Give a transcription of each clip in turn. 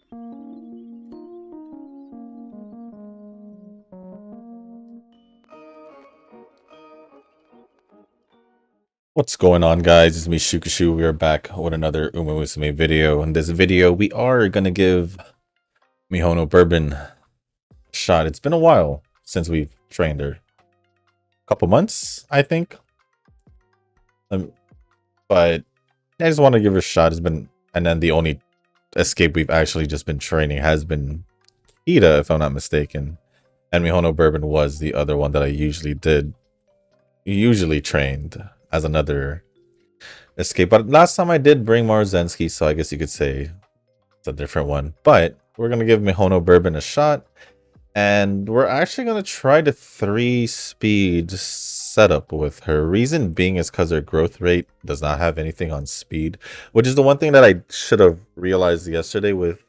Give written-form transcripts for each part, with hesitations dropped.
What's going on, guys? It's me, Shukashu. We are back with another Musume video. In this video, we are going to give Mihono Bourbon a shot. It's been a while since we've trained her. A couple months, I think. But I just want to give her a shot. And then the only escape we've actually just been training has been Ida, if I'm not mistaken. And Mihono Bourbon was the other one that I usually trained as another escape. But last time I did bring Marzensky, so I guess you could say it's a different one. But we're going to give Mihono Bourbon a shot. And we're actually going to try the 3-speed setup with her. Reason being is because her growth rate does not have anything on speed, which is the one thing that I should have realized yesterday with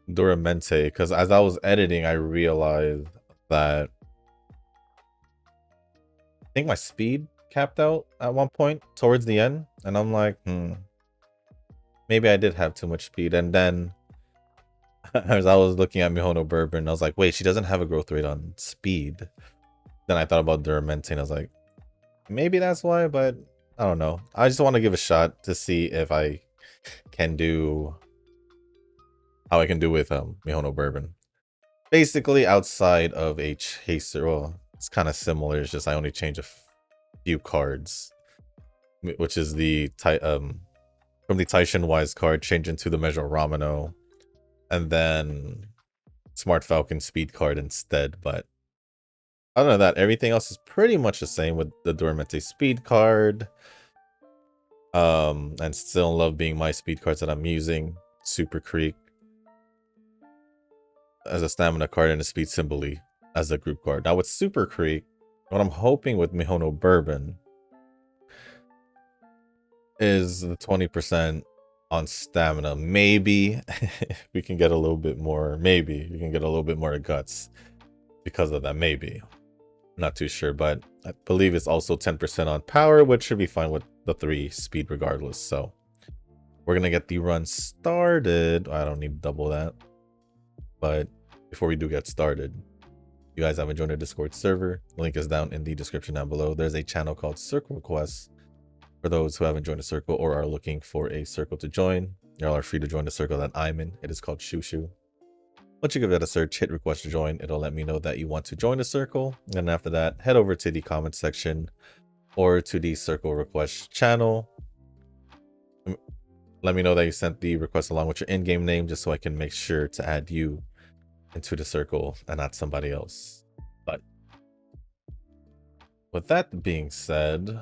Duramente. Because as I was editing, I realized that I think my speed capped out at one point towards the end. And I'm like, maybe I did have too much speed. And then as I was looking at Mihono Bourbon, I was like, wait, she doesn't have a growth rate on speed. Then I thought about Duramente, and I was like, maybe that's why, but I don't know. I just want to give a shot to see if I can do how I can do with Mihono Bourbon. Basically, outside of a chaser, well, it's kind of similar. It's just I only change a few cards, which is the from the Taishin Wise card, change into the Measure Ramino, and then Smart Falcon Speed card instead. But other than that, everything else is pretty much the same with the Duramente Speed card. And still in love being my speed cards that I'm using. Super Creek as a stamina card and a speed symbole as a group card. Now with Super Creek, what I'm hoping with Mihono Bourbon is the 20% on stamina. Maybe we can get a little bit more. Maybe we can get a little bit more guts because of that. Maybe. Not too sure, but I believe it's also 10% on power, which should be fine with the 3 speed regardless. So we're going to get the run started. I don't need to double that. But before we do get started, you guys haven't joined our Discord server. The link is down in the description down below. There's a channel called Circle Requests for those who haven't joined a circle or are looking for a circle to join. Y'all are free to join the circle that I'm in. It is called Shushu. Once you give that a search, hit request to join. It'll let me know that you want to join the circle. And after that, head over to the comment section or to the circle request channel. Let me know that you sent the request along with your in-game name, just so I can make sure to add you into the circle and not somebody else. But with that being said,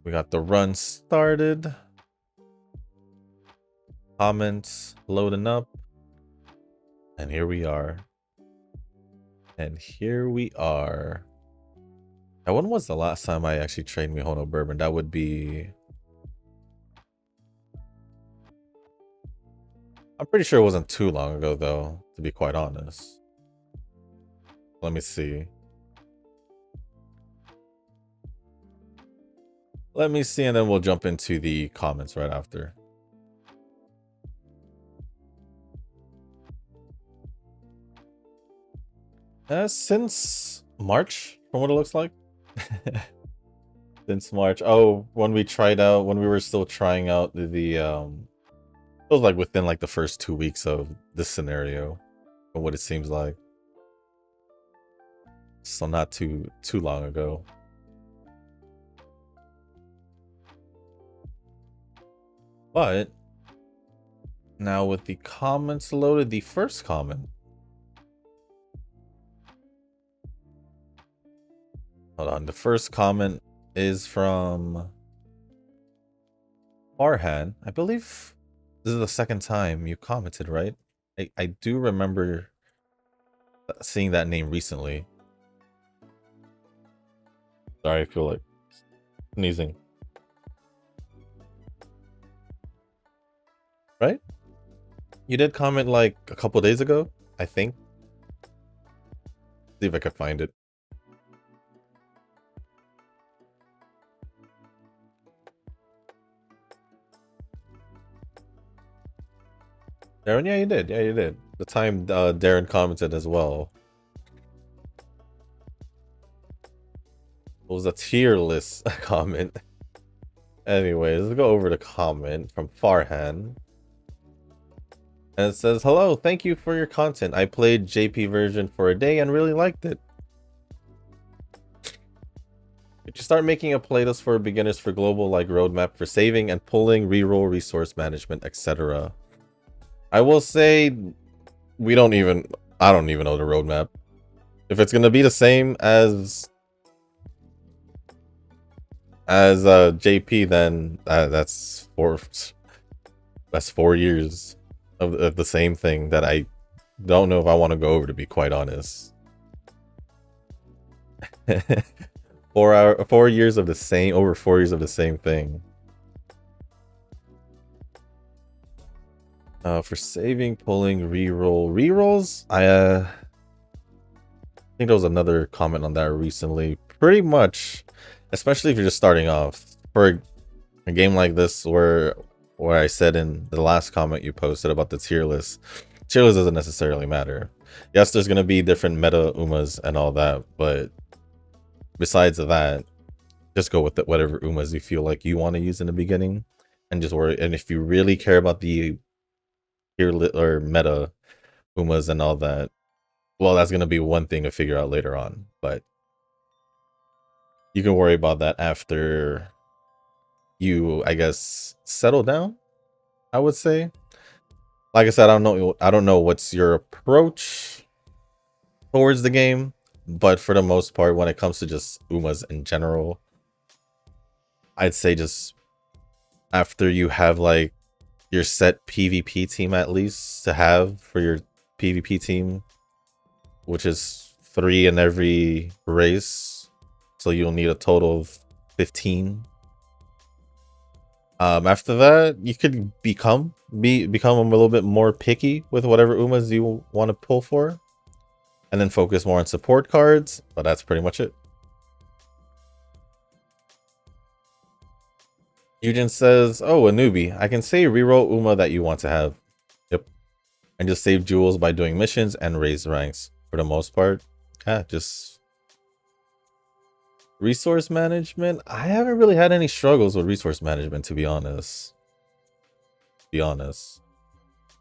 we got the run started. Comments loading up. And here we are. And here we are. Now, when was the last time I actually trained Mihono Bourbon? That would be... I'm pretty sure it wasn't too long ago, though, to be quite honest. Let me see. Let me see, and then we'll jump into the comments right after. Since March, from what it looks like. Since March. Oh, when we were still trying out the it was like within like the first 2 weeks of this scenario, from what it seems like. So not too long ago. But now with the comments loaded, the first comment. Hold on, the first comment is from Farhan. I believe this is the second time you commented, right? I do remember seeing that name recently. Sorry, I feel like sneezing. Right? You did comment like a couple days ago, I think. See if I could find it. Darren, yeah, you did. Yeah, you did. The time Darren commented as well. It was a tier list comment. Anyways, let's go over the comment from Farhan. And it says, hello, thank you for your content. I played JP version for a day and really liked it. Could you start making a playlist for beginners for global, like roadmap for saving and pulling, reroll, resource management, etc.? I will say, I don't even know the roadmap. If it's gonna be the same as JP, then that's 4 years of the same thing that I don't know if I want to go over, to be quite honest. 4 years of the same, over 4 years of the same thing. For saving, pulling, rerolls, I think there was another comment on that recently. Pretty much, especially if you're just starting off, for a game like this, where I said in the last comment you posted about the tier list doesn't necessarily matter. Yes, there's gonna be different meta umas and all that, but besides that, just go with whatever umas you feel like you want to use in the beginning, and just worry. And if you really care about the tier or meta umas and all that, well, that's gonna be one thing to figure out later on. But you can worry about that after you, I guess, settle down, I would say. Like I said, I don't know what's your approach towards the game, but for the most part, when it comes to just umas in general, I'd say just after you have like your set PvP team, at least to have for your PvP team, which is 3 in every race, so you'll need a total of 15. After that, you could become a little bit more picky with whatever umas you want to pull for, and then focus more on support cards. But that's pretty much it. Eugen says, "Oh, a newbie. I can say reroll uma that you want to have. Yep, and just save jewels by doing missions and raise ranks for the most part. Yeah, just." Resource management, I haven't really had any struggles with resource management, to be honest.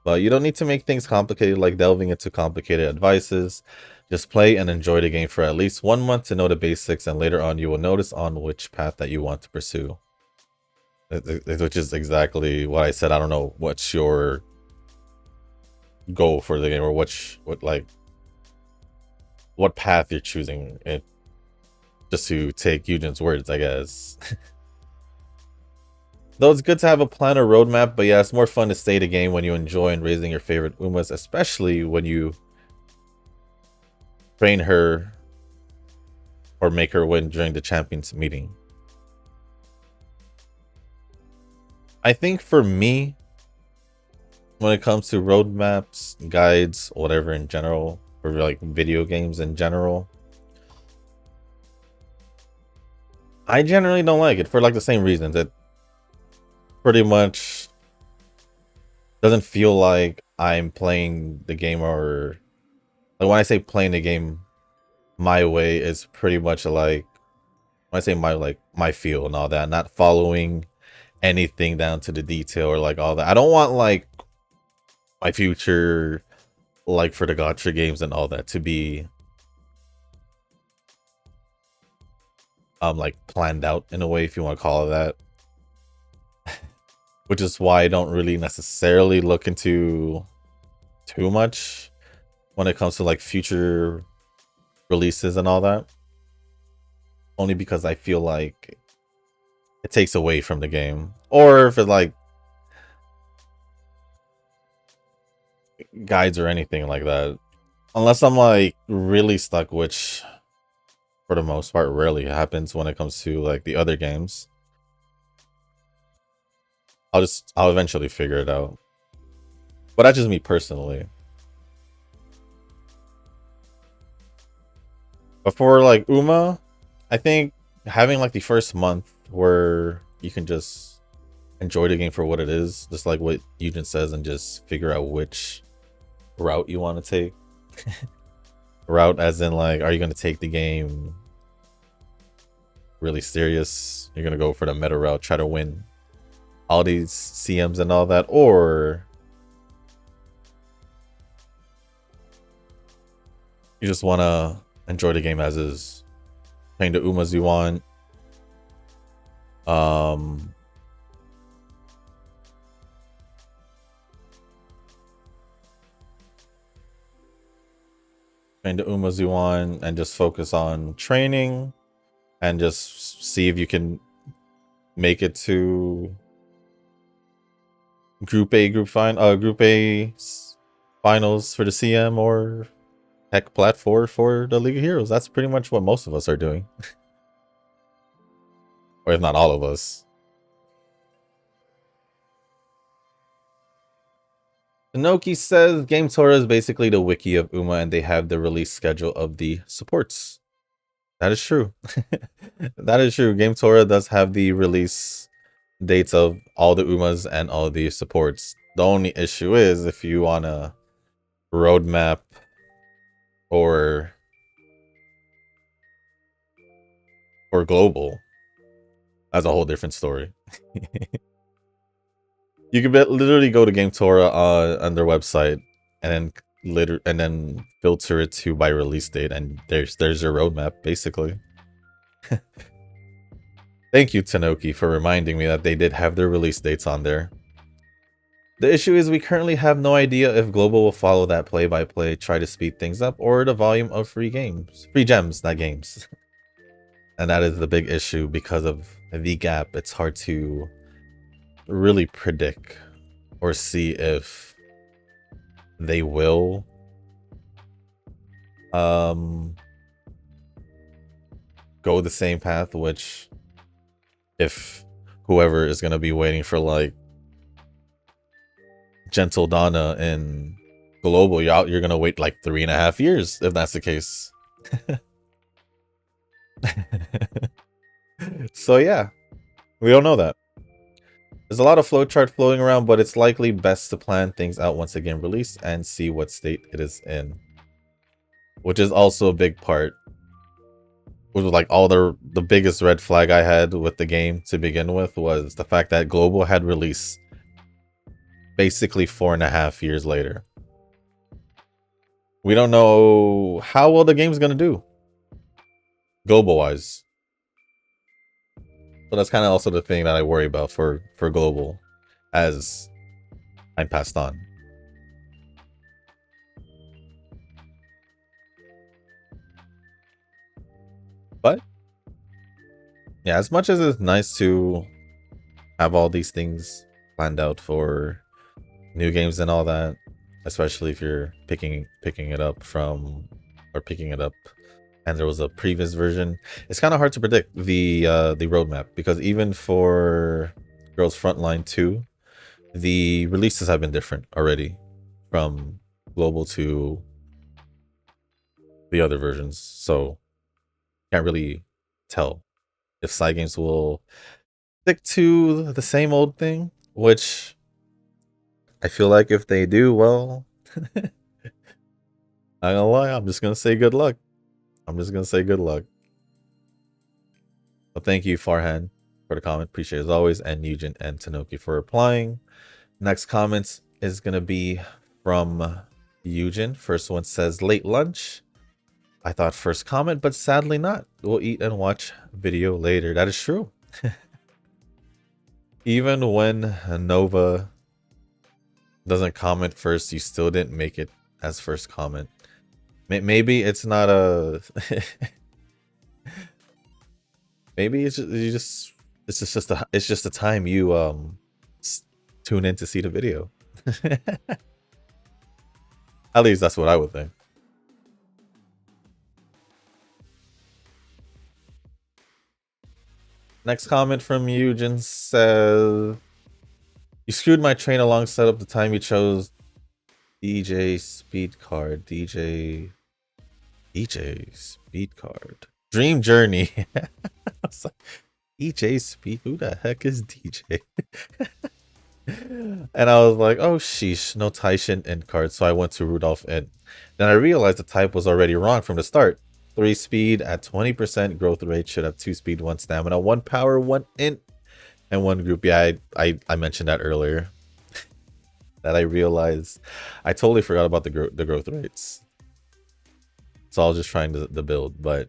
But you don't need to make things complicated, like delving into complicated advices. Just play and enjoy the game for at least 1 month to know the basics, and later on you will notice on which path that you want to pursue. Which is exactly what I said. I don't know what's your goal for the game, or what path you're choosing. Just to take Eugen's words, I guess. Though it's good to have a plan or roadmap, but yeah, it's more fun to stay the game when you enjoy and raising your favorite umas, especially when you train her or make her win during the champions meeting. I think for me, when it comes to roadmaps, guides, whatever in general, or like video games in general, I generally don't like it for like the same reasons. It pretty much doesn't feel like I'm playing the game, or like when I say playing the game my way, is pretty much like when I say my feel and all that, not following anything down to the detail or like all that. I don't want like my future, like for the gacha games and all that, to be like planned out in a way, if you want to call it that. Which is why I don't really necessarily look into too much when it comes to like future releases and all that. Only because I feel like it takes away from the game. Or if it like guides or anything like that. Unless I'm like really stuck, which for the most part rarely happens when it comes to like the other games. I'll eventually figure it out. But that's just me personally. But for like Uma, I think having like the first month where you can just enjoy the game for what it is, just like what Eugen says, and just figure out which route you want to take. Route as in, like, are you going to take the game really serious? You're going to go for the meta route, try to win all these CMs and all that, or you just want to enjoy the game as is, playing the Umas you want. Playing the Umas you want, and just focus on training and just see if you can make it to Group A finals for the CM, or heck, Plat 4 for the League of Heroes. That's pretty much what most of us are doing. Or if not all of us. Inoki says Game Tora is basically the wiki of Uma, and they have the release schedule of the supports. That is true. That is true. Game Tora does have the release dates of all the Umas and all the supports. The only issue is if you want a roadmap or global, that's a whole different story. You can literally go to Game Tora on their website and then filter it to by release date, and there's your roadmap basically. Thank you, Tanoki, for reminding me that they did have their release dates on there. The issue is we currently have no idea if Global will follow that play-by-play, try to speed things up, or the volume of free gems, not games. And that is the big issue because of the gap. It's hard to really predict or see if they will go the same path, which if whoever is going to be waiting for like Gentle Donna in Global, you're going to wait like 3.5 years if that's the case. So yeah, we don't know that. There's a lot of flowchart floating around, but it's likely best to plan things out once again released and see what state it is in, which is also a big part. Which was like all the biggest red flag I had with the game to begin with was the fact that Global had released basically 4.5 years later. We don't know how well the game's gonna do global wise. So that's kind of also the thing that I worry about for Global as time passed on. But yeah, as much as it's nice to have all these things planned out for new games and all that, especially if you're picking it up and there was a previous version, it's kind of hard to predict the roadmap, because even for Girls Frontline 2, the releases have been different already from Global to the other versions, so can't really tell if side games will stick to the same old thing, which I feel like if they do, well, not gonna lie, I'm just gonna say good luck. But thank you, Farhan, for the comment. Appreciate it as always. And Nugent and Tanoki for replying. Next comments is gonna be from Eugen. First one says, late lunch. I thought first comment, but sadly not. We'll eat and watch video later. That is true. Even when Nova doesn't comment first, you still didn't make it as first comment. Maybe it's not a maybe it's just the time you tune in to see the video. At least that's what I would think. Next comment from Eugen says, you screwed my train along setup the time you chose DJ speed card. DJ speed card. Dream Journey. I was like, DJ Speed? Who the heck is DJ? And I was like, oh sheesh, no Taishin end card, so I went to Rudolph Int. Then I realized the type was already wrong from the start. 3 speed at 20% growth rate should have 2 speed, 1 stamina, 1 power, 1 int, and 1 group. Yeah, I mentioned that earlier. That I realized. I totally forgot about the growth rates. So I was just trying the build, but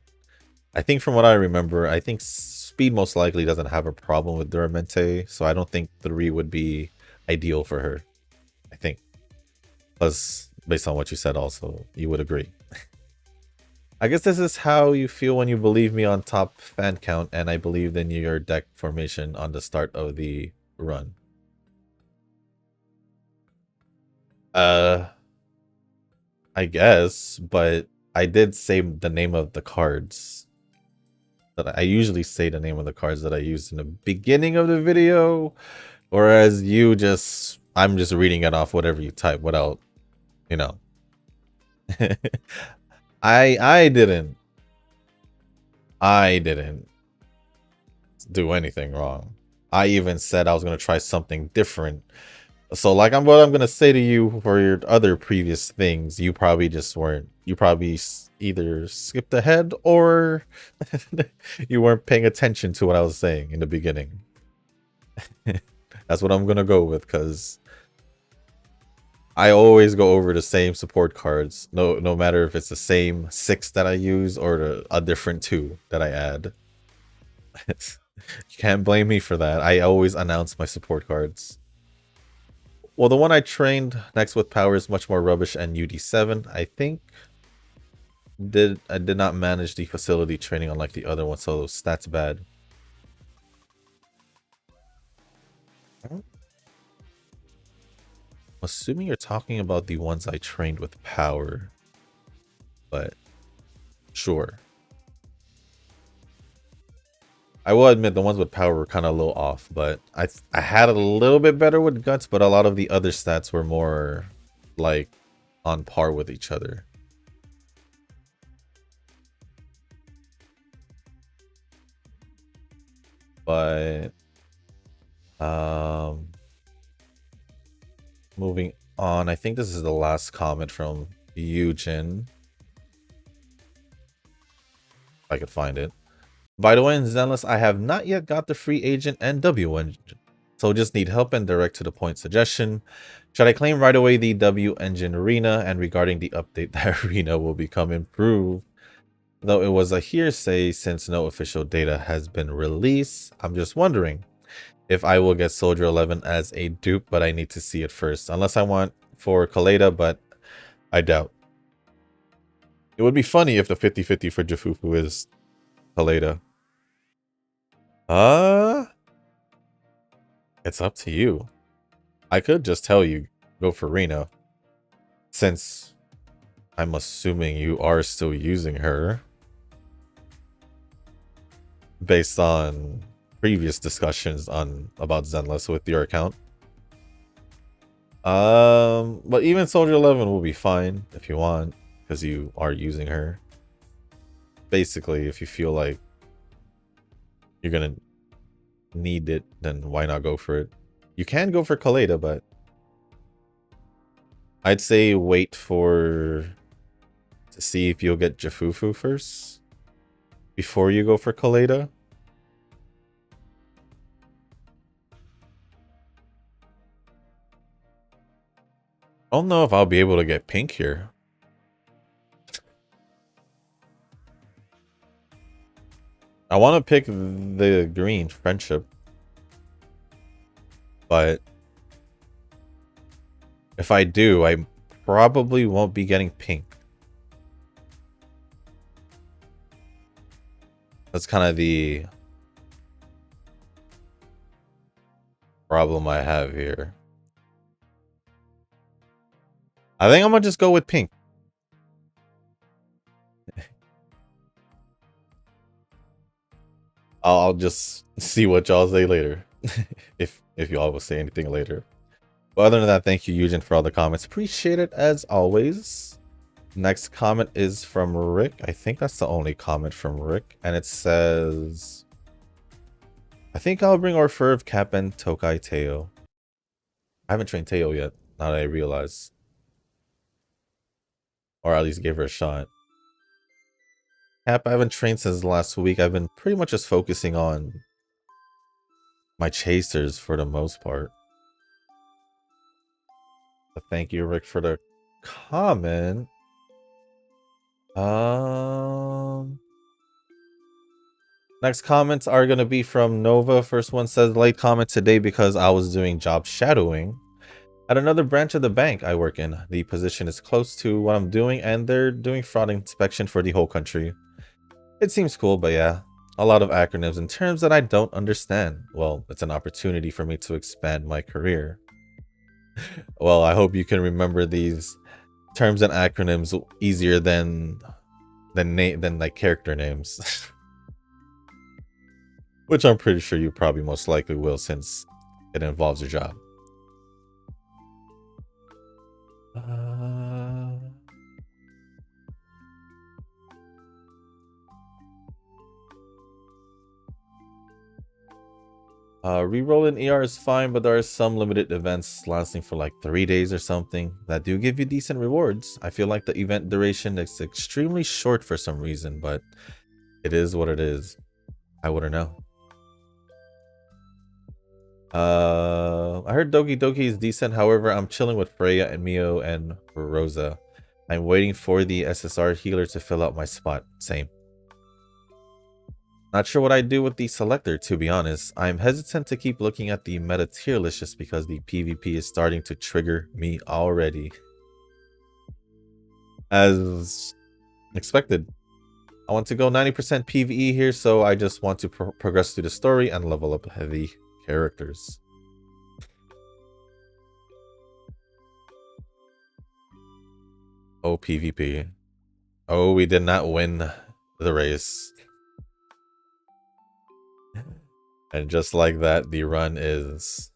I think from what I remember, I think speed most likely doesn't have a problem with Duramente, so I don't think 3 would be ideal for her. I think. Plus, based on what you said also, you would agree. I guess this is how you feel when you believe me on top fan count, and I believed in your deck formation on the start of the run. I guess, but I did say the name of the cards. That I usually say the name of the cards that I used in the beginning of the video, whereas you just, I'm just reading it off whatever you type without, you know. I didn't do anything wrong. I even said I was gonna try something different. So like what I'm gonna say to you for your other previous things, you probably just weren't. You probably either skipped ahead or you weren't paying attention to what I was saying in the beginning. That's what I'm gonna go with, because I always go over the same support cards, no matter if it's the same 6 that I use or a different 2 that I add. You can't blame me for that. I always announce my support cards. Well, the one I trained next with power is much more rubbish, and UD7, I think, I did not manage the facility training unlike the other one, so stats bad. I'm assuming you're talking about the ones I trained with power, but sure. I will admit the ones with power were kind of a little off, but I had a little bit better with guts, but a lot of the other stats were more like on par with each other. But moving on, I think this is the last comment from Eugen. If I could find it. By the way, in Zenless, I have not yet got the free agent and W engine, so just need help and direct to the point suggestion. Should I claim right away the W engine arena? And regarding the update, the arena will become improved. Though it was a hearsay since no official data has been released, I'm just wondering if I will get Soldier 11 as a dupe, but I need to see it first. Unless I want for Kaleda, but I doubt. It would be funny if the 50-50 for Jafufu is Kaleda. It's up to you. I could just tell you, go for Rena. Since I'm assuming you are still using her. Based on previous discussions about Zenless with your account. But even Soldier 11 will be fine if you want, because you are using her. Basically, if you feel like you're gonna need it, then why not go for it? You can go for Kaleda, but I'd say wait to see if you'll get Jafufu first before you go for Kaleda. I don't know if I'll be able to get pink here. I want to pick the green friendship, but if I do, I probably won't be getting pink. That's kind of the problem I have here. I think I'm gonna just go with pink. I'll just see what y'all say later. if y'all will say anything later. But other than that, thank you, Eugen, for all the comments. Appreciate it as always. Next comment is from Rick. I think that's the only comment from Rick. And it says, I think I'll bring Orfurv, Cap, and Tokai Teo. I haven't trained Teo yet, now that I realize. Or at least give her a shot. Cap, I haven't trained since last week. I've been pretty much just focusing on my chasers for the most part. But thank you, Rick, for the comment. Next comments are going to be from Nova. First one says, late comment today because I was doing job shadowing at another branch of the bank I work in. The position is close to what I'm doing, and they're doing fraud inspection for the whole country. It seems cool, but yeah, a lot of acronyms and terms that I don't understand. Well, it's an opportunity for me to expand my career. Well, I hope you can remember these terms and acronyms easier than like character names. Which I'm pretty sure you probably most likely will, since it involves your job. Reroll in ER is fine, but there are some limited events lasting for like 3 days or something that do give you decent rewards. I feel like the event duration is extremely short for some reason, but it is what it is. I wouldn't know. I heard Doki Doki is decent. However, I'm chilling with Freya and Mio and Rosa. I'm waiting for the SSR healer to fill out my spot. Same. Not sure what I do with the selector, to be honest. I'm hesitant to keep looking at the meta tier list just because the PvP is starting to trigger me already. As expected. I want to go 90% PvE here, so I just want to progress through the story and level up heavy characters. Oh, PvP. Oh, we did not win the race. And just like that, the run is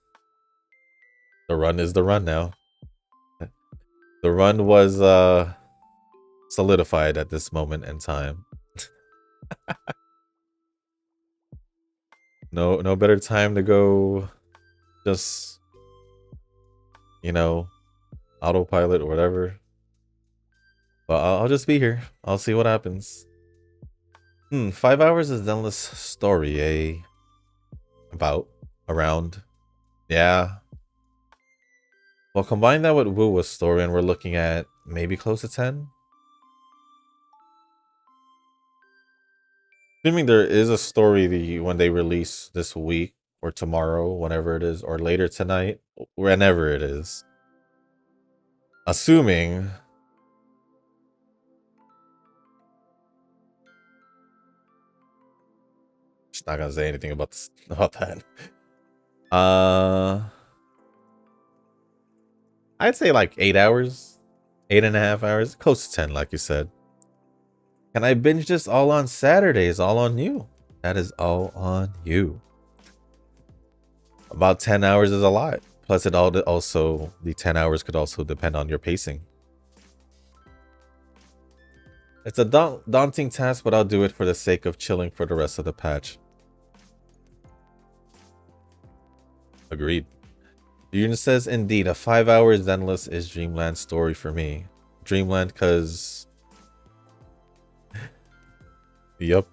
the run now. The run was solidified at this moment in time. No better time to go just, you know, autopilot or whatever. But I'll just be here. I'll see what happens. 5 hours is endless story, eh? Around. Yeah. Well, combine that with Wuwa's story and we're looking at maybe close to 10. Assuming there is a story when they release this week or tomorrow, whenever it is, or later tonight, whenever it is. Assuming. Just not gonna say anything about that. I'd say like 8 hours, 8.5 hours, close to 10, like you said. Can I binge this all on Saturdays? All on you. That is all on you. About 10 hours is a lot. Plus, it also the 10 hours could also depend on your pacing. It's a daunting task, but I'll do it for the sake of chilling for the rest of the patch. Agreed. Yun says, indeed, a 5 hours endless is Dreamland story for me. Dreamland, cause... Yup.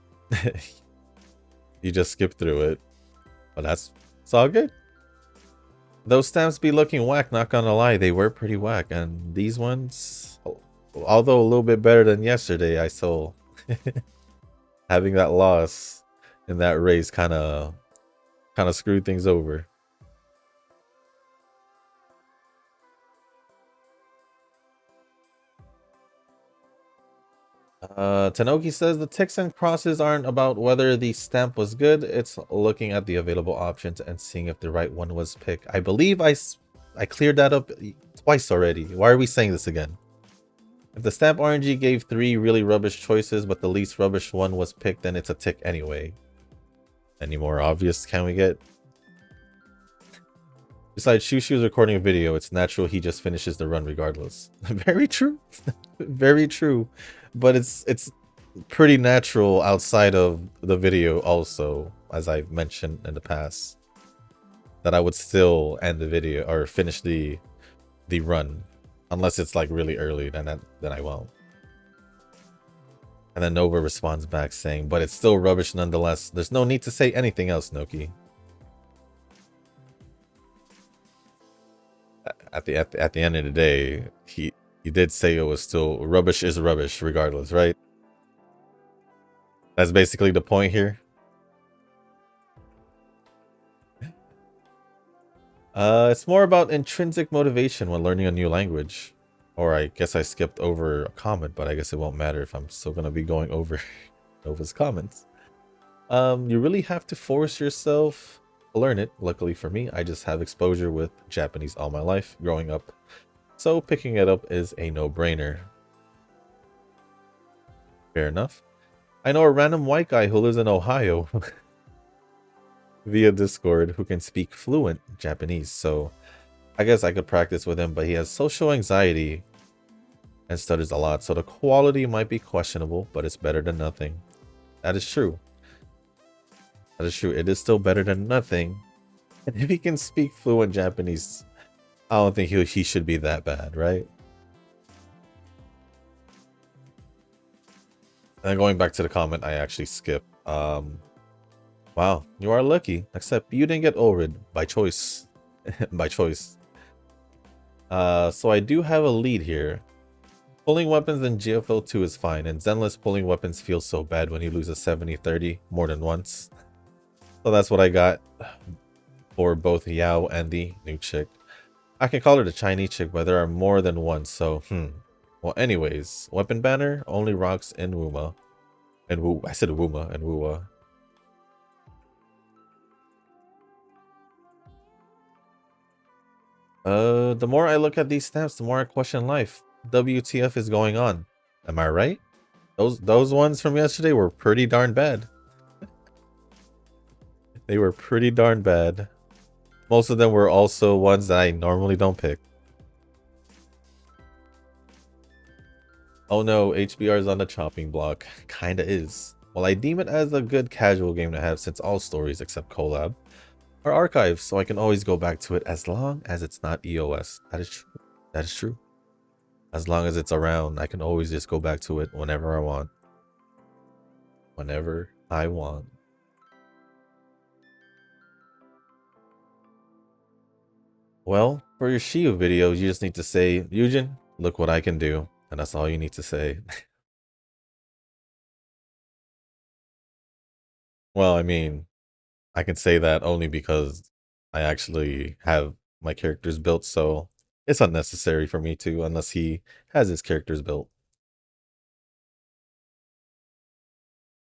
You just skip through it. But it's all good. Those stamps be looking whack, not gonna lie. They were pretty whack. And these ones, although a little bit better than yesterday, I saw having that loss in that race kind of screwed things over. Tanoki says the ticks and crosses aren't about whether the stamp was good. It's looking at the available options and seeing if the right one was picked. I believe I cleared that up twice already. Why are we saying this again? If the stamp RNG gave 3 really rubbish choices, but the least rubbish one was picked, then it's a tick anyway. Any more obvious can we get? Besides, Shushu's recording a video. It's natural he just finishes the run regardless. Very true. Very true. But it's pretty natural outside of the video also, as I've mentioned in the past, that I would still end the video or finish the run. Unless it's like really early, then I won't. And then Nova responds back saying, but it's still rubbish nonetheless. There's no need to say anything else, Noki. At the end of the day, he did say it was still rubbish is rubbish regardless, right? That's basically the point here. It's more about intrinsic motivation when learning a new language. Or I guess I skipped over a comment, but I guess it won't matter if I'm still gonna be going over Nova's comments. You really have to force yourself to learn it. Luckily for me, I just have exposure with Japanese all my life growing up. So picking it up is a no-brainer. Fair enough. I know a random white guy who lives in Ohio via Discord who can speak fluent Japanese, so I guess I could practice with him, but he has social anxiety and stutters a lot, so the quality might be questionable, but it's better than nothing. That is true. That is true. It is still better than nothing. And if he can speak fluent Japanese, I don't think he should be that bad, right? And then going back to the comment, I actually skipped. Wow, you are lucky. Except you didn't get Ulrid by choice. By choice. So I do have a lead here. Pulling weapons in GFL 2 is fine, and Zenless pulling weapons feels so bad when you lose a 70-30 more than once. So that's what I got for both Yao and the new chick. I can call her the Chinese chick, but there are more than one, so well, anyways, weapon banner only rocks in Wuma. And Wu, I said Wuma and Wua. The more I look at these stamps, the more I question life. WTF is going on? Am I right? Those ones from yesterday were pretty darn bad. They were pretty darn bad. Most of them were also ones that I normally don't pick. Oh no, HBR is on the chopping block. Kinda is. Well, I deem it as a good casual game to have since all stories except collab are archived, so I can always go back to it as long as it's not EOS. That is true. That is true. As long as it's around, I can always just go back to it whenever I want. Whenever I want. Well, for your Shiyu videos, you just need to say, Yujin, look what I can do. And that's all you need to say. Well, I mean, I can say that only because I actually have my characters built, so it's unnecessary for me to, unless he has his characters built.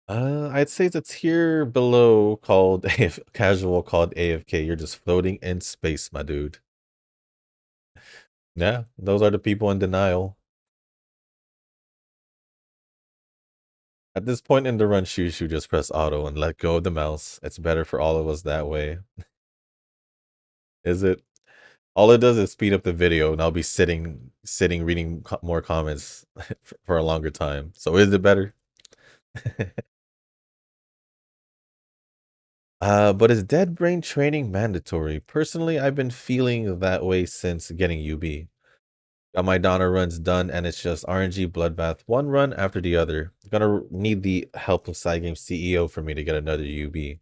I'd say it's a tier below called casual called AFK. You're just floating in space, my dude. Yeah, those are the people in denial. At this point in the run, Shushu just press auto and let go of the mouse. It's better for all of us that way. Is it? All it does is speed up the video, and I'll be sitting reading more comments for a longer time. So is it better? But is dead brain training mandatory? Personally, I've been feeling that way since getting UB. Got my Donna runs done, and it's just RNG bloodbath, one run after the other. Gonna need the help of Sidegame CEO for me to get another UB.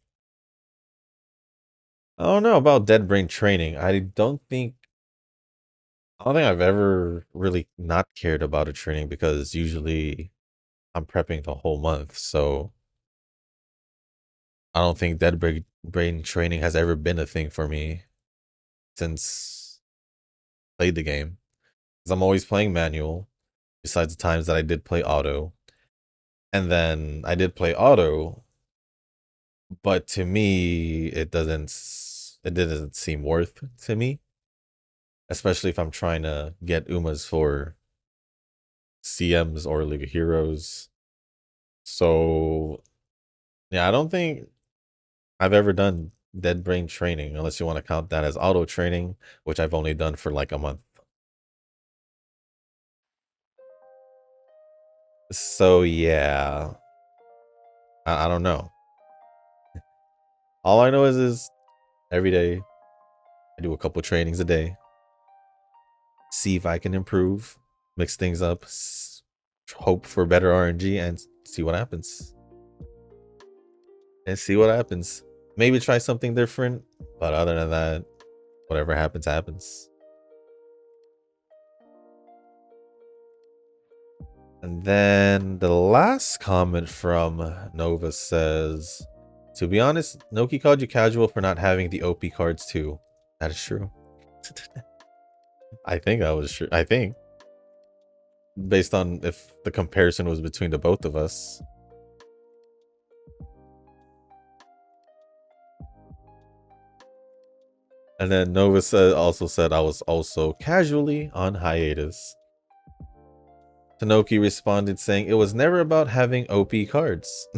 I don't know about dead brain training. I don't think I've ever really not cared about a training because usually I'm prepping the whole month, so I don't think brain training has ever been a thing for me since I played the game. Because I'm always playing manual, besides the times that I did play auto. And then I did play auto, but to me, it didn't seem worth to me. Especially if I'm trying to get Umas for CMs or League of Heroes. So yeah, I don't think I've ever done dead brain training unless you want to count that as auto training, which I've only done for like a month. So yeah, I don't know. All I know is every day I do a couple trainings a day. See if I can improve, mix things up, hope for better RNG, and see what happens. Maybe try something different, but other than that, whatever happens, happens. And then the last comment from Nova says, to be honest, Noki called you casual for not having the OP cards too. That is true. I think that was true. I think. Based on if the comparison was between the both of us. And then Nova also said I was also casually on hiatus. Tanoki responded saying it was never about having OP cards.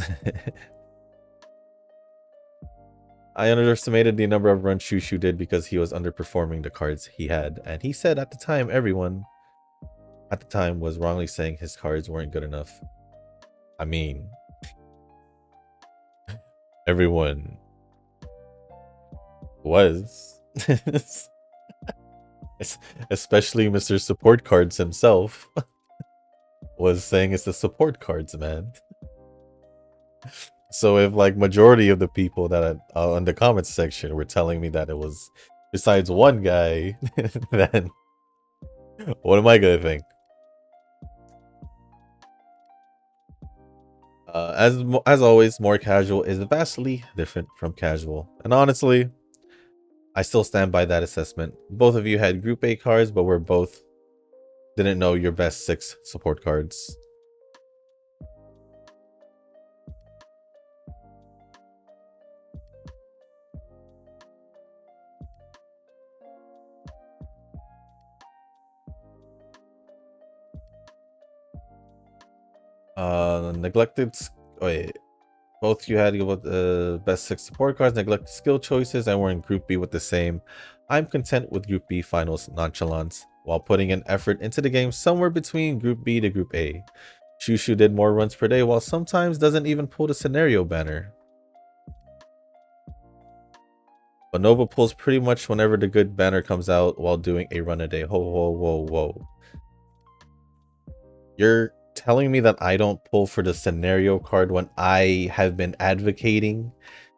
I underestimated the number of runs Shushu did because he was underperforming the cards he had. And he said at the time, everyone at the time was wrongly saying his cards weren't good enough. I mean, everyone was. Especially Mr. Support Cards himself was saying it's the support cards, man. So if like majority of the people that in the comments section were telling me that it was besides one guy, then what am I gonna think? As always, more casual is vastly different from casual, and honestly, I still stand by that assessment. Both of you had Group A cards, but we're both didn't know your best 6 support cards. Neglected. Wait, both you had best 6 support cards, neglected skill choices, and we're in Group B with the same. I'm content with Group B finals nonchalance, while putting an effort into the game somewhere between Group B to Group A. Shushu did more runs per day, while sometimes doesn't even pull the scenario banner. But Nova pulls pretty much whenever the good banner comes out while doing a run a day. Whoa. You're telling me that I don't pull for the scenario card when I have been advocating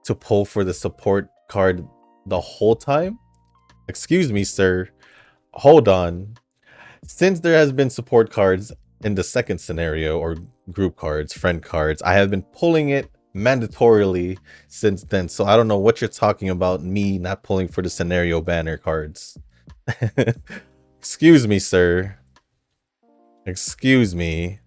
to pull for the support card the whole time? Excuse me, sir. Hold on. Since there has been support cards in the second scenario, or group cards, friend cards, I have been pulling it mandatorily since then. So I don't know what you're talking about, me not pulling for the scenario banner cards. Excuse me, sir. Excuse me.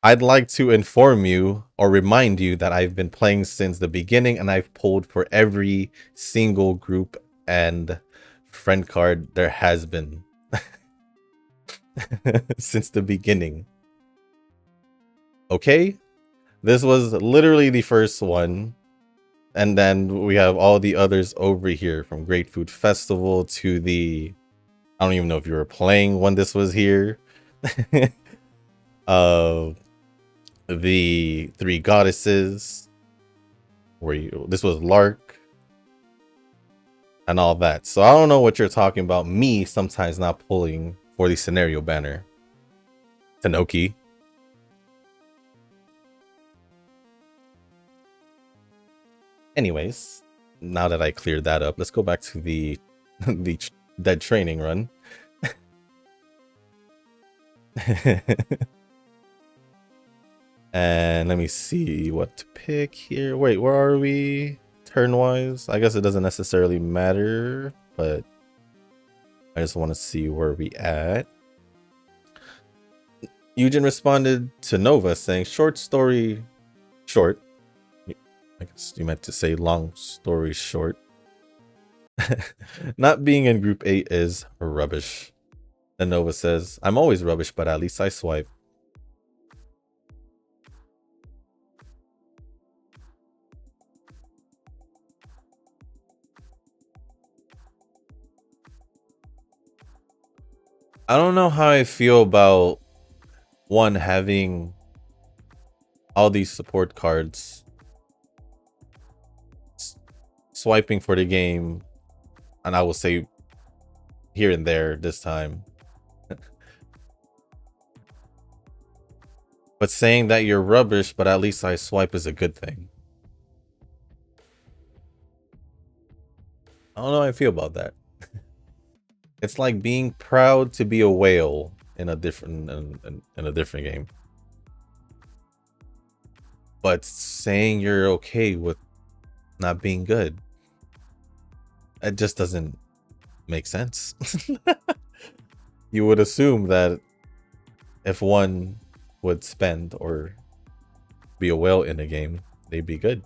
I'd like to inform you or remind you that I've been playing since the beginning and I've pulled for every single group and friend card there has been since the beginning. Okay? This was literally the first one. And then we have all the others over here, from Great Food Festival to the... I don't even know if you were playing when this was here. The Three Goddesses, this was Lark and all that. So I don't know what you're talking about, me sometimes not pulling for the scenario banner. Tanoki. Anyways, now that I cleared that up, let's go back to the the dead training run. And let me see what to pick here. Wait, where are we turn-wise? I guess it doesn't necessarily matter, but I just want to see where we at. Eugen responded to Nova saying, short story short. I guess you meant to say long story short. Not being in Group 8 is rubbish. And Nova says, I'm always rubbish, but at least I swipe. I don't know how I feel about one having all these support cards, swiping for the game, and I will say here and there this time. But saying that you're rubbish, but at least I swipe is a good thing. I don't know how I feel about that. It's like being proud to be a whale in a different in a different game. But saying you're okay with not being good, it just doesn't make sense. You would assume that if one would spend or be a whale in a game, they'd be good.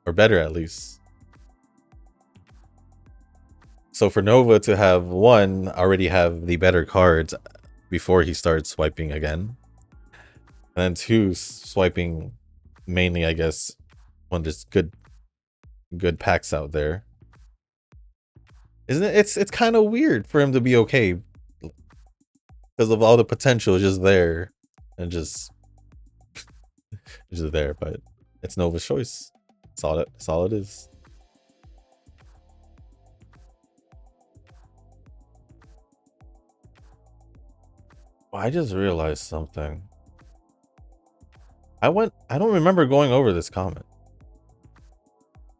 Or better at least. So for Nova to have one already have the better cards before he starts swiping again. And then two, swiping mainly, I guess, when there's good packs out there. Isn't it? It's kind of weird for him to be okay because of all the potential just there and just there, but it's Nova's choice. That's all it is. I just realized something. I don't remember going over this comment.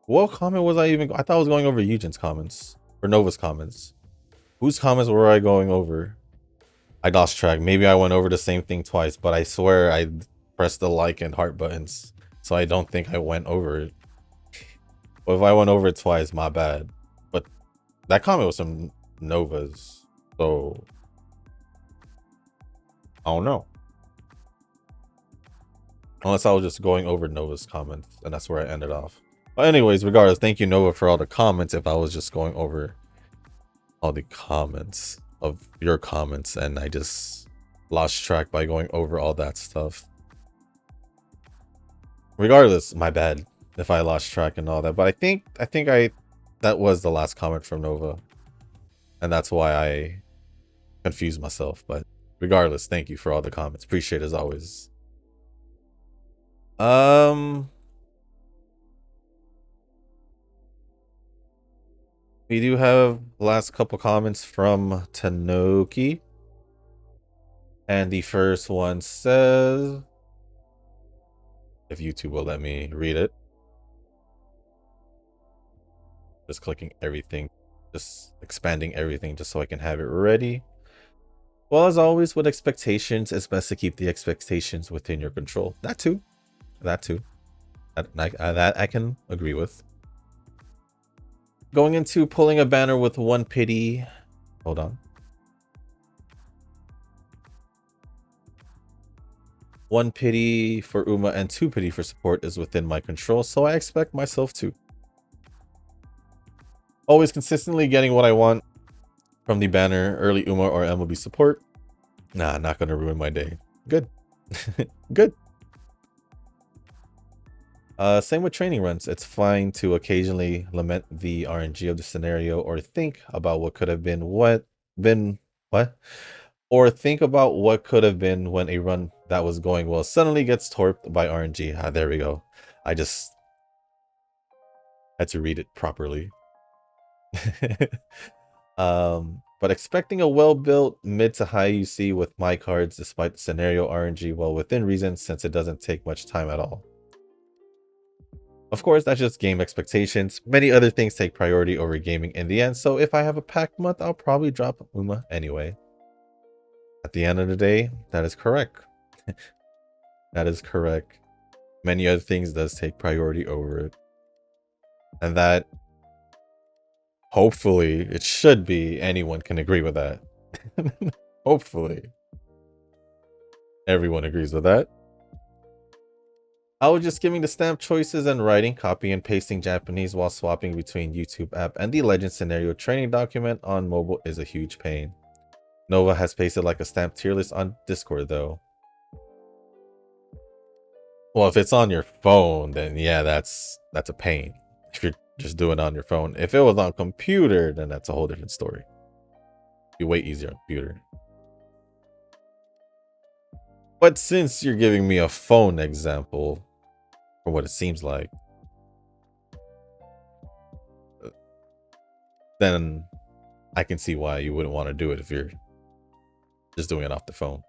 What comment was I even? I thought I was going over Eugen's comments or Nova's comments. Whose comments were I going over? I lost track. Maybe I went over the same thing twice, but I swear I pressed the like and heart buttons, so I don't think I went over it. Well, if I went over it twice, my bad. But that comment was from Nova's, so I don't know. Unless I was just going over Nova's comments, and that's where I ended off. But anyways, regardless, thank you, Nova, for all the comments. If I was just going over all the comments of your comments, and I just lost track by going over all that stuff. Regardless, my bad if I lost track and all that. But I think that was the last comment from Nova, and that's why I confused myself. But regardless, thank you for all the comments. Appreciate it as always. We do have the last couple comments from Tanoki. And the first one says, if YouTube will let me read it. Just clicking everything, just expanding everything just so I can have it ready. Well, as always with expectations, it's best to keep the expectations within your control. That too. That I can agree with. Going into pulling a banner with one pity. Hold on. One pity for Uma and two pity for support is within my control, so I expect myself to. Always consistently getting what I want from the banner, early Uma or MLB support. Nah, not gonna ruin my day. Good. Good. Same with training runs. It's fine to occasionally lament the RNG of the scenario or think about what could have been or think about what could have been when a run that was going well suddenly gets torped by RNG. Ah, there we go. I just had to read it properly. But expecting a well-built mid to high UC with my cards despite the scenario RNG well within reason since it doesn't take much time at all. Of course, that's just game expectations. Many other things take priority over gaming in the end, so if I have a packed month, I'll probably drop Uma anyway. At the end of the day, that is correct. That is correct. Many other things does take priority over it. And that, hopefully, it should be, anyone can agree with that. Hopefully. Everyone agrees with that. I was just giving the stamp choices and writing, copy and pasting Japanese while swapping between YouTube app and the Legend scenario training document on mobile is a huge pain. Nova has pasted like a stamp tier list on Discord though. Well, if it's on your phone, then yeah, that's a pain. If you're just doing it on your phone. If it was on computer, then that's a whole different story. It'd be way easier on computer. But since you're giving me a phone example, or what it seems like, then I can see why you wouldn't want to do it if you're just doing it off the phone.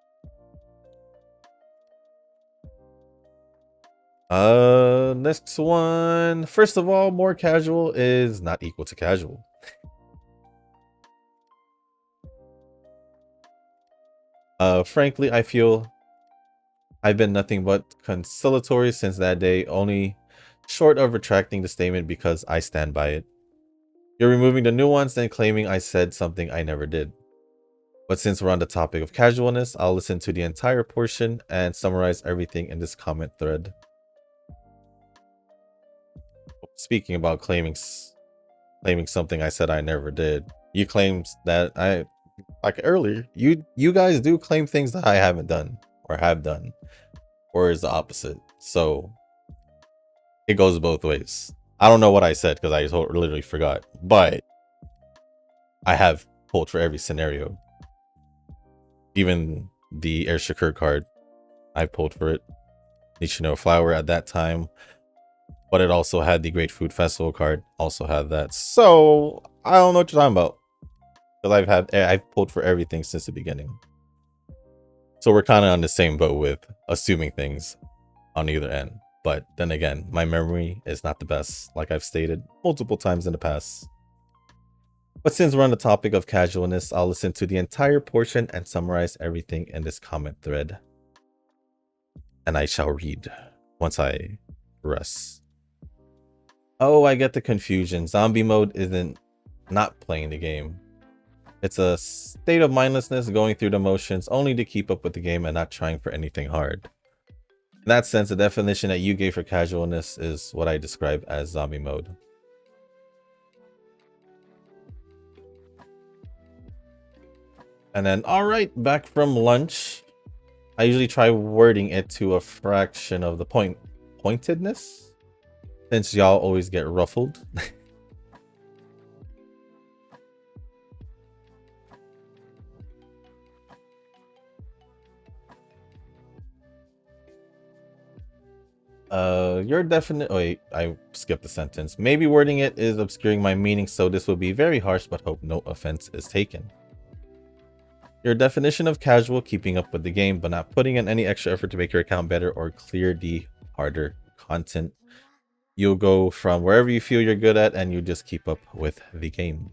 Next one. First of all, more casual is not equal to casual. Frankly, I feel I've been nothing but conciliatory since that day, only short of retracting the statement because I stand by it. You're removing the nuance and claiming I said something I never did. But since we're on the topic of casualness, I'll listen to the entire portion and summarize everything in this comment thread. Speaking about claiming something I said I never did, you claimed that I, like earlier, you guys do claim things that I haven't done or have done, or is the opposite. So it goes both ways. I don't know what I said because I literally forgot, but I have pulled for every scenario. Even the Air Shakur card, I pulled for it. Nishino Flower at that time, but it also had the Great Food Festival card, also had that. So I don't know what you're talking about, because I've pulled for everything since the beginning. So we're kind of on the same boat with assuming things on either end. But then again, my memory is not the best, like I've stated multiple times in the past. But since we're on the topic of casualness, I'll listen to the entire portion and summarize everything in this comment thread. And I shall read once I rest. Oh, I get the confusion. Zombie mode isn't not playing the game. It's a state of mindlessness, going through the motions only to keep up with the game and not trying for anything hard. In that sense, the definition that you gave for casualness is what I describe as zombie mode. And then, alright, back from lunch. I usually try wording it to a fraction of the pointedness, since y'all always get ruffled. You're definite. Wait, I skipped the sentence. Maybe wording it is obscuring my meaning, so this will be very harsh, but hope no offense is taken. Your definition of casual, keeping up with the game, but not putting in any extra effort to make your account better or clear the harder content. You'll go from wherever you feel you're good at, and you just keep up with the game.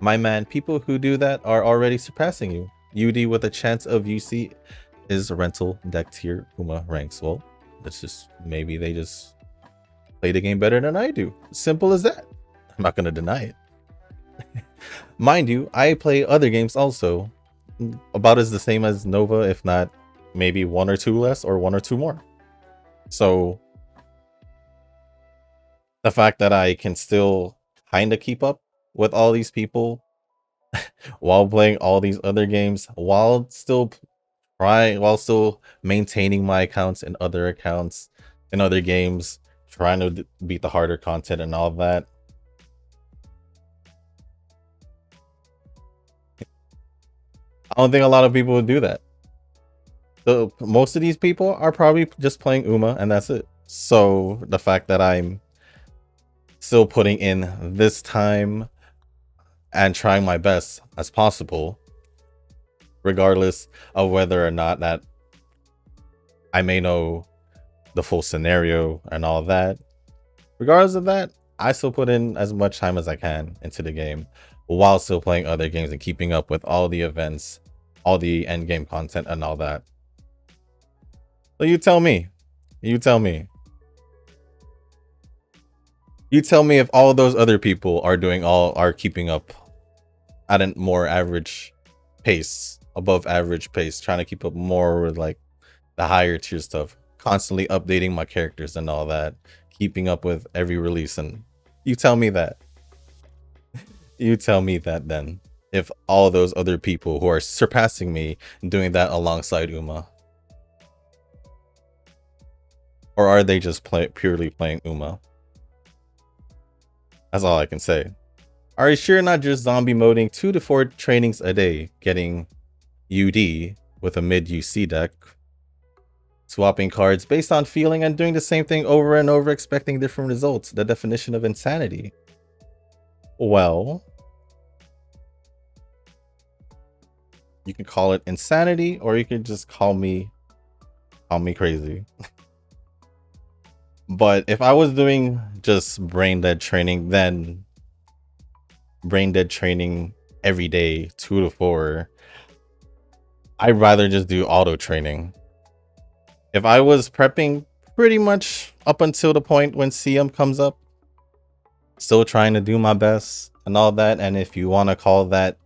My man, people who do that are already surpassing you. UD with a chance of UC is rental deck tier Uma ranks. Well, that's just, maybe they just play the game better than I do. Simple as that. I'm not going to deny it. Mind you, I play other games also, about as the same as Nova, if not maybe one or two less or one or two more. So the fact that I can still kind of keep up with all these people while playing all these other games, while still maintaining my accounts and other accounts in other games, trying to beat the harder content and all that. I don't think a lot of people would do that. So most of these people are probably just playing Uma and that's it. So the fact that I'm still putting in this time and trying my best as possible, regardless of whether or not that I may know the full scenario and all that, regardless of that, I still put in as much time as I can into the game while still playing other games and keeping up with all the events, all the end game content and all that. So you tell me if all those other people are keeping up at a more average pace, above average pace, trying to keep up more with like the higher tier stuff, constantly updating my characters and all that, keeping up with every release. And you tell me that. You tell me that then, if all those other people who are surpassing me doing that alongside Uma, or are they just purely playing Uma? That's all I can say. Are you sure not just zombie moding 2 to 4 trainings a day, getting UD with a mid UC deck, swapping cards based on feeling and doing the same thing over and over, expecting different results. The definition of insanity. Well, you can call it insanity, or you can just call me crazy. But if I was doing just brain dead training, then brain dead training every day, 2 to 4, I'd rather just do auto training. If I was prepping pretty much up until the point when CM comes up, still trying to do my best and all that, and if you want to call that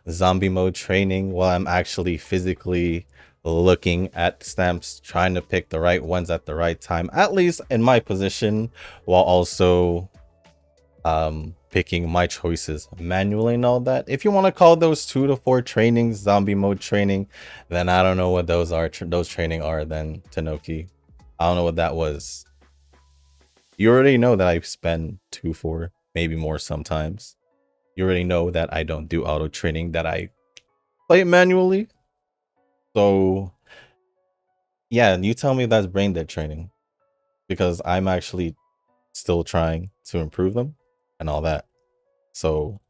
zombie mode training, well, I'm actually physically looking at stamps, trying to pick the right ones at the right time, at least in my position, while also picking my choices manually and all that. If you want to call those 2 to 4 trainings zombie mode training, then I don't know what those are. Those training are then, Tanoki. I don't know what that was. You already know that I spend 2, 4, maybe more sometimes. You already know that I don't do auto training, that I play it manually. So yeah, you tell me that's brain dead training, because I'm actually still trying to improve them and all that. So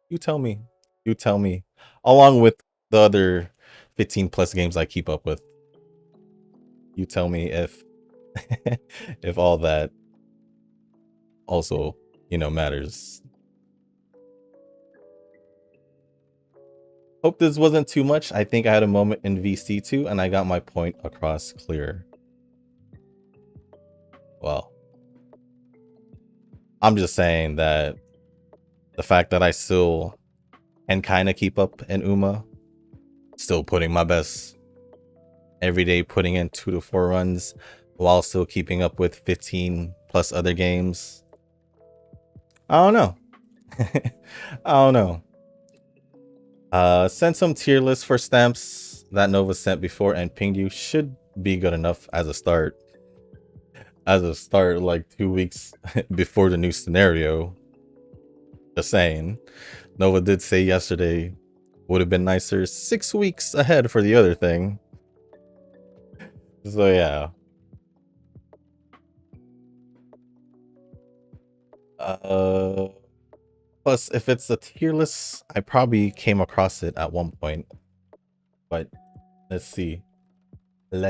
you tell me, along with the other 15 plus games I keep up with, you tell me if if all that also, matters. Hope this wasn't too much. I think I had a moment in VC2 and I got my point across clear. Well, I'm just saying that the fact that I still can kind of keep up in UMA, still putting my best every day, putting in 2 to 4 runs while still keeping up with 15 plus other games. I don't know. I don't know. Send some tier lists for stamps that Nova sent before and pinged you. Should be good enough as a start. Like 2 weeks before the new scenario. Just saying. Nova did say yesterday would have been nicer 6 weeks ahead for the other thing. So yeah. Plus, if it's a tier list, I probably came across it at one point. But let's see. Is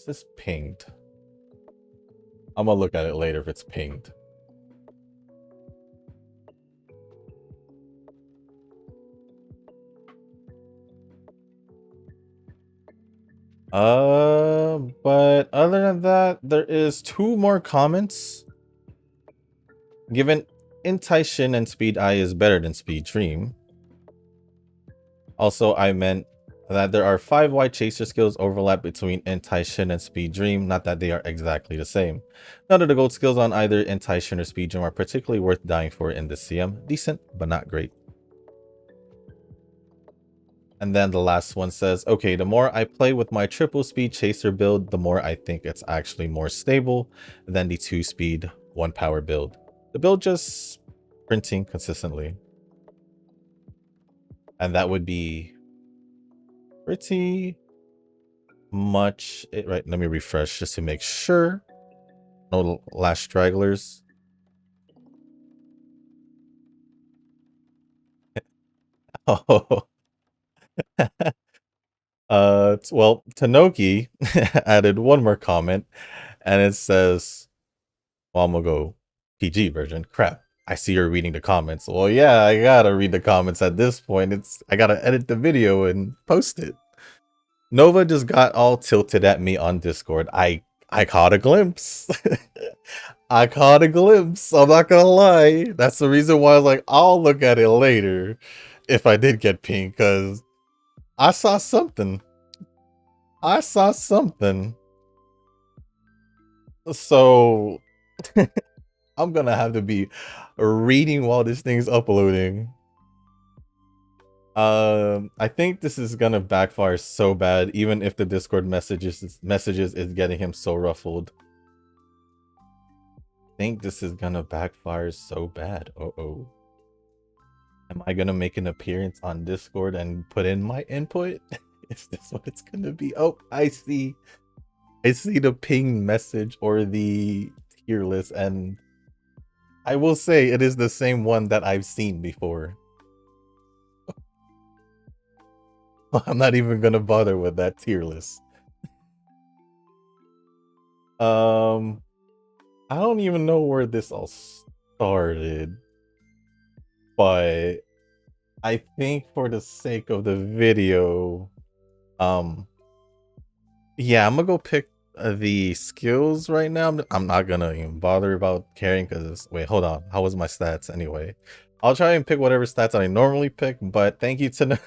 this pinged? I'm gonna look at it later if it's pinged. But other than that, there is 2 more comments. Given Entition and Speed Eye is better than Speed Dream. Also, I meant that there are 5 white chaser skills overlap between Entition and Speed Dream, not that they are exactly the same. None of the gold skills on either Entition or Speed Dream are particularly worth dying for in this CM. Decent, but not great. And then the last one says, okay, the more I play with my triple speed chaser build, the more I think it's actually more stable than the 2 speed 1 power build. The build just printing consistently. And that would be pretty much it, right? Let me refresh just to make sure. No last stragglers. Oh. Well, Tanoki added one more comment, and it says, well, I'm gonna go PG version. Crap. I see you're reading the comments. Well, yeah, I gotta read the comments at this point. I gotta edit the video and post it. Nova just got all tilted at me on Discord. I caught a glimpse. I caught a glimpse. I'm not gonna lie. That's the reason why I was like, I'll look at it later if I did get pinged, because I saw something. So I'm gonna have to be reading while this thing's uploading. I think this is gonna backfire so bad, even if the Discord messages is getting him so ruffled. think this is gonna backfire so bad. Uh-oh. Am I gonna make an appearance on Discord and put in my input? Is this what it's gonna be? Oh, I see. I see the ping message or the tier list, and I will say it is the same one that I've seen before. I'm not even gonna bother with that tier list. I don't even know where this all started, but I think for the sake of the video, yeah, I'm gonna go pick the skills right now. I'm not gonna even bother about caring because wait, hold on. How was my stats anyway? I'll try and pick whatever stats I normally pick, but thank you to know.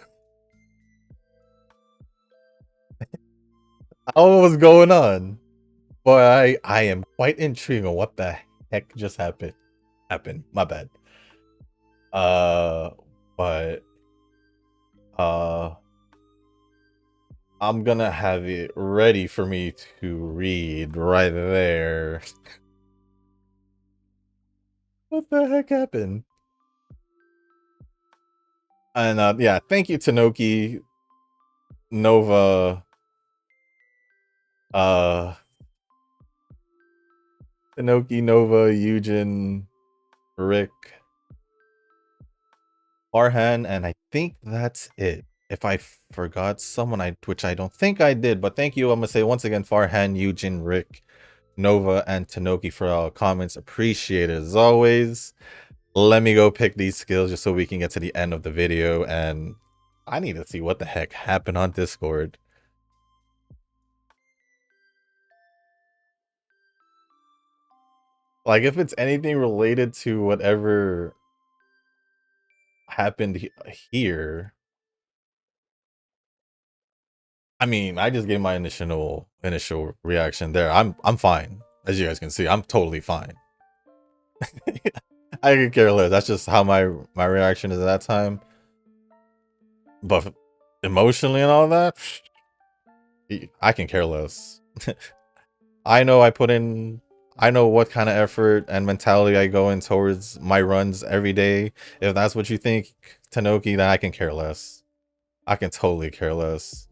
Oh, what's going on? Boy, I am quite intrigued on what the heck just happened. My bad. Uh, but I'm gonna have it ready for me to read right there. What the heck happened? And yeah, thank you Tanoki, Nova, uh Tanoki, Nova, Eugen, Rick, Farhan, and I think that's it. If I forgot someone, which I don't think I did, but thank you. I'm gonna say once again, Farhan, Eugen, Rick, Nova, and Tanoki for all comments. Appreciate it as always. Let me go pick these skills just so we can get to the end of the video, and I need to see what the heck happened on Discord. Like, if it's anything related to whatever happened here. I mean, I just gave my initial reaction there. I'm fine. As you guys can see, I'm totally fine. I could care less. That's just how my reaction is at that time. But emotionally and all that, I can care less. I know I know what kind of effort and mentality I go in towards my runs every day. If that's what you think, Tanoki, then I can care less. I can totally care less.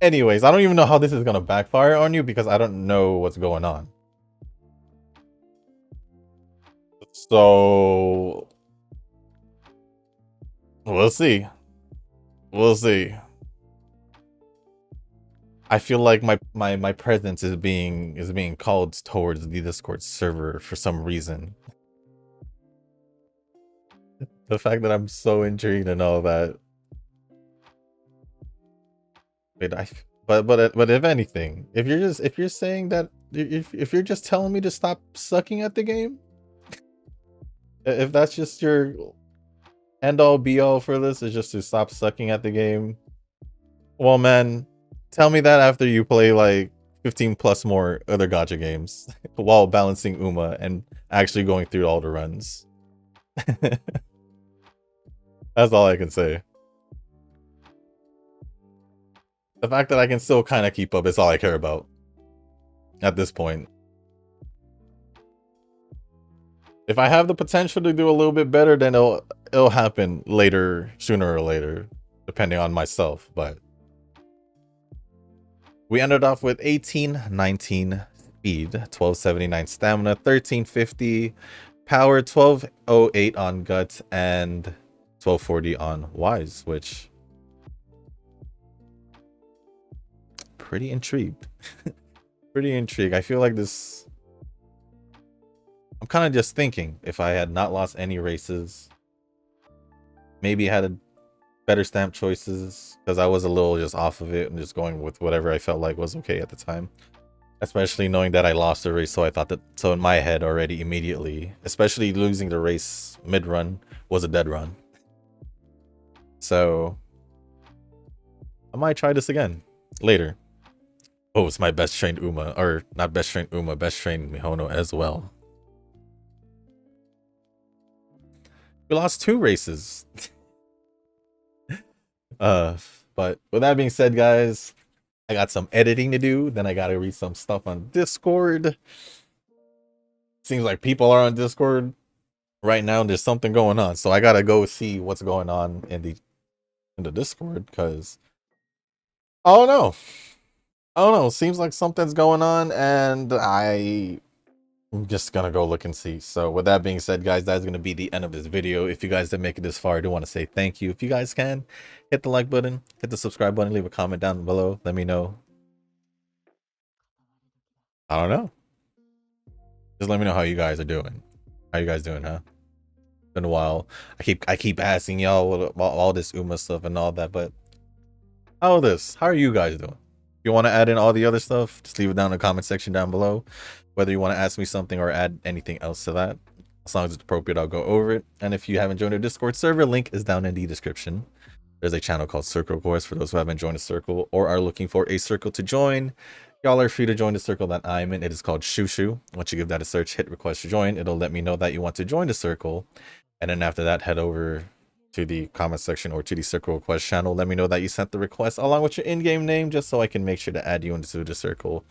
Anyways, I don't even know how this is gonna backfire on you because I don't know what's going on. So we'll see. We'll see. I feel like my presence is being called towards the Discord server for some reason. The fact that I'm so intrigued and all that. Wait, but if anything, if you're saying that if you're just telling me to stop sucking at the game, if that's just your end all be all for this is just to stop sucking at the game, well, man, tell me that after you play like 15 plus more other gacha games while balancing Uma and actually going through all the runs. That's all I can say. The fact that I can still kind of keep up is all I care about at this point. If I have the potential to do a little bit better, then it'll happen later, sooner or later, depending on myself. But we ended off with 1819 speed, 1279 stamina, 1350 power, 1208 on guts, and 1240 on wise, which pretty intrigued. Pretty intrigued. I feel like this. I'm kind of just thinking if I had not lost any races, maybe had a better stamp choices because I was a little just off of it and just going with whatever I felt like was okay at the time. Especially knowing that I lost the race, so I thought that, so in my head already immediately, especially losing the race mid-run was a dead run. So I might try this again later. Oh, it's my best trained Uma, or not best trained Uma, best trained Mihono as well. We lost 2 races. But with that being said, guys, I got some editing to do. Then I gotta read some stuff on Discord. Seems like people are on Discord right now. There's something going on, so I gotta go see what's going on in the Discord because I don't know. I don't know. Seems like something's going on, and I'm just gonna go look and see. So with that being said, guys, that's gonna be the end of this video. If you guys did make it this far, I do want to say thank you. If you guys can, hit the like button, hit the subscribe button, leave a comment down below. Let me know. I don't know. Just let me know how you guys are doing. How you guys doing, huh? Been a while. I keep asking y'all about all this Uma stuff and all that, but how are you guys doing? If you want to add in all the other stuff, just leave it down in the comment section down below. Whether you want to ask me something or add anything else to that, as long as it's appropriate, I'll go over it. And if you haven't joined our Discord server, link is down in the description. There's a channel called Circle Course for those who haven't joined a circle or are looking for a circle to join. Y'all are free to join the circle that I'm in. It is called Shushu. Once you give that a search, hit request to join. It'll let me know that you want to join the circle. And then after that, head over to the comment section or to the circle request channel. Let me know that you sent the request along with your in-game name, just so I can make sure to add you into the circle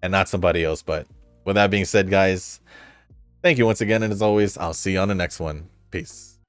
and not somebody else. But with that being said, guys, thank you once again. And as always, I'll see you on the next one. Peace.